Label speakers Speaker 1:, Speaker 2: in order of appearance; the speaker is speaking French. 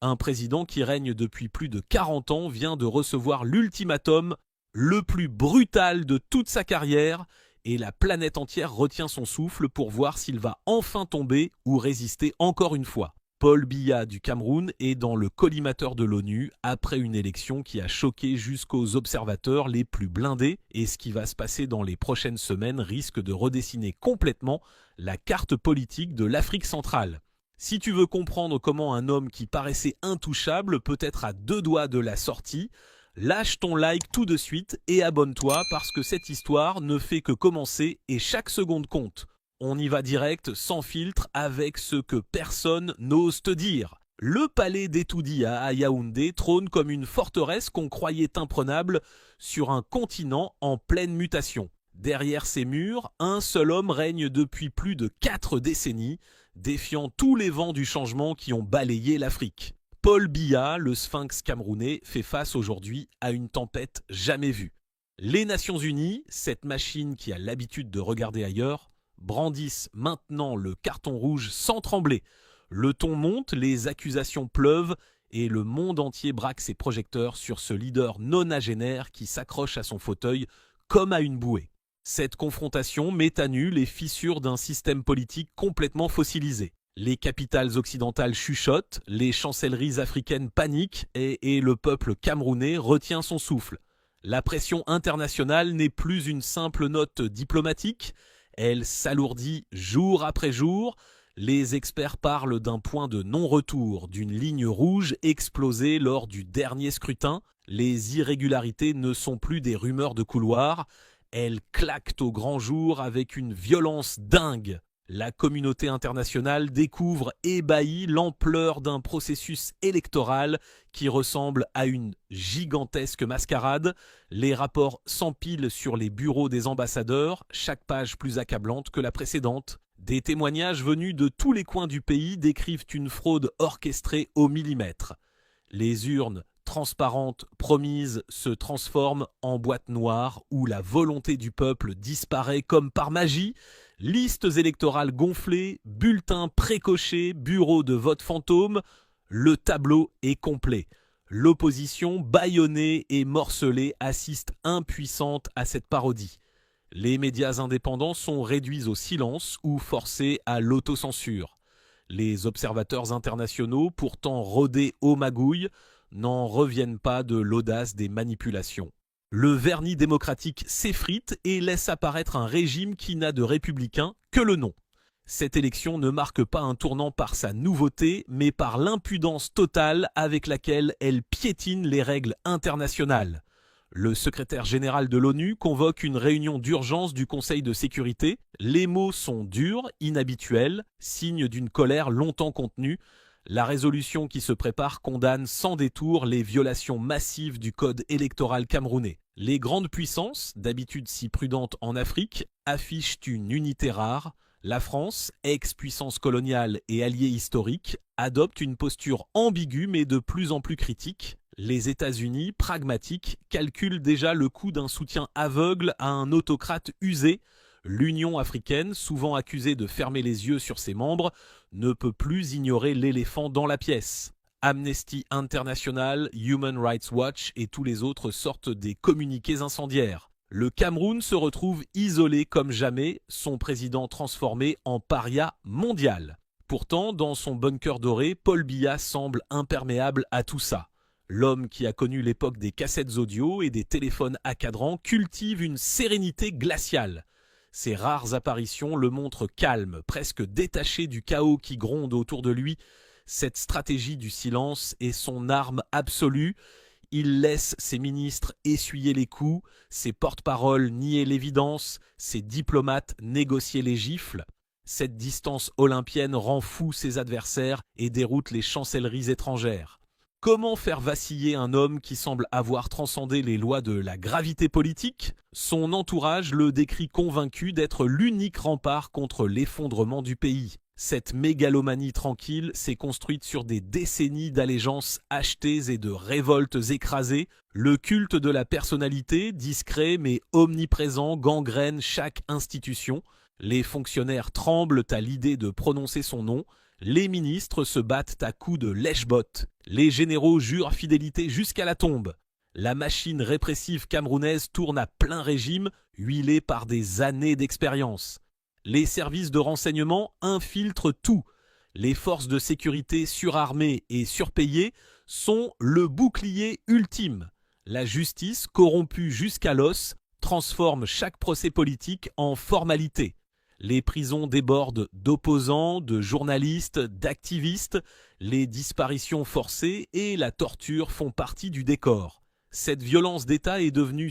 Speaker 1: Un président qui règne depuis plus de 40 ans vient de recevoir l'ultimatum le plus brutal de toute sa carrière et la planète entière retient son souffle pour voir s'il va enfin tomber ou résister encore une fois. Paul Biya du Cameroun est dans le collimateur de l'ONU après une élection qui a choqué jusqu'aux observateurs les plus blindés et ce qui va se passer dans les prochaines semaines risque de redessiner complètement la carte politique de l'Afrique centrale. Si tu veux comprendre comment un homme qui paraissait intouchable peut être à 2 doigts de la sortie, lâche ton like tout de suite et abonne-toi parce que cette histoire ne fait que commencer et chaque seconde compte. On y va direct, sans filtre, avec ce que personne n'ose te dire. Le palais d'Etoudi à Yaoundé trône comme une forteresse qu'on croyait imprenable sur un continent en pleine mutation. Derrière ces murs, un seul homme règne depuis plus de 4 décennies, défiant tous les vents du changement qui ont balayé l'Afrique. Paul Biya, le sphinx camerounais, fait face aujourd'hui à une tempête jamais vue. Les Nations Unies, cette machine qui a l'habitude de regarder ailleurs, brandissent maintenant le carton rouge sans trembler. Le ton monte, les accusations pleuvent et le monde entier braque ses projecteurs sur ce leader nonagénaire qui s'accroche à son fauteuil comme à une bouée. Cette confrontation met à nu les fissures d'un système politique complètement fossilisé. Les capitales occidentales chuchotent, les chancelleries africaines paniquent et le peuple camerounais retient son souffle. La pression internationale n'est plus une simple note diplomatique, elle s'alourdit jour après jour. Les experts parlent d'un point de non-retour, d'une ligne rouge explosée lors du dernier scrutin. Les irrégularités ne sont plus des rumeurs de couloir, elles claquent au grand jour avec une violence dingue. La communauté internationale découvre ébahie l'ampleur d'un processus électoral qui ressemble à une gigantesque mascarade. Les rapports s'empilent sur les bureaux des ambassadeurs, chaque page plus accablante que la précédente. Des témoignages venus de tous les coins du pays décrivent une fraude orchestrée au millimètre. Les urnes transparentes promises se transforment en boîtes noires où la volonté du peuple disparaît comme par magie. Listes électorales gonflées, bulletins précochés, bureaux de vote fantômes, le tableau est complet. L'opposition, bâillonnée et morcelée, assiste impuissante à cette parodie. Les médias indépendants sont réduits au silence ou forcés à l'autocensure. Les observateurs internationaux, pourtant rodés aux magouilles, n'en reviennent pas de l'audace des manipulations. Le vernis démocratique s'effrite et laisse apparaître un régime qui n'a de républicain que le nom. Cette élection ne marque pas un tournant par sa nouveauté, mais par l'impudence totale avec laquelle elle piétine les règles internationales. Le secrétaire général de l'ONU convoque une réunion d'urgence du Conseil de sécurité. Les mots sont durs, inhabituels, signe d'une colère longtemps contenue. La résolution qui se prépare condamne sans détour les violations massives du code électoral camerounais. Les grandes puissances, d'habitude si prudentes en Afrique, affichent une unité rare. La France, ex-puissance coloniale et alliée historique, adopte une posture ambiguë mais de plus en plus critique. Les États-Unis, pragmatiques, calculent déjà le coût d'un soutien aveugle à un autocrate usé. L'Union africaine, souvent accusée de fermer les yeux sur ses membres, ne peut plus ignorer l'éléphant dans la pièce. Amnesty International, Human Rights Watch et tous les autres sortent des communiqués incendiaires. Le Cameroun se retrouve isolé comme jamais, son président transformé en paria mondial. Pourtant, dans son bunker doré, Paul Biya semble imperméable à tout ça. L'homme qui a connu l'époque des cassettes audio et des téléphones à cadran cultive une sérénité glaciale. Ses rares apparitions le montrent calme, presque détaché du chaos qui gronde autour de lui. Cette stratégie du silence est son arme absolue. Il laisse ses ministres essuyer les coups, ses porte-paroles nier l'évidence, ses diplomates négocier les gifles. Cette distance olympienne rend fou ses adversaires et déroute les chancelleries étrangères. Comment faire vaciller un homme qui semble avoir transcendé les lois de la gravité politique ? Son entourage le décrit convaincu d'être l'unique rempart contre l'effondrement du pays. Cette mégalomanie tranquille s'est construite sur des décennies d'allégeances achetées et de révoltes écrasées. Le culte de la personnalité, discret mais omniprésent, gangrène chaque institution. Les fonctionnaires tremblent à l'idée de prononcer son nom. Les ministres se battent à coups de lèche-bottes. Les généraux jurent fidélité jusqu'à la tombe. La machine répressive camerounaise tourne à plein régime, huilée par des années d'expérience. Les services de renseignement infiltrent tout. Les forces de sécurité surarmées et surpayées sont le bouclier ultime. La justice, corrompue jusqu'à l'os, transforme chaque procès politique en formalité. Les prisons débordent d'opposants, de journalistes, d'activistes. Les disparitions forcées et la torture font partie du décor. Cette violence d'État est devenue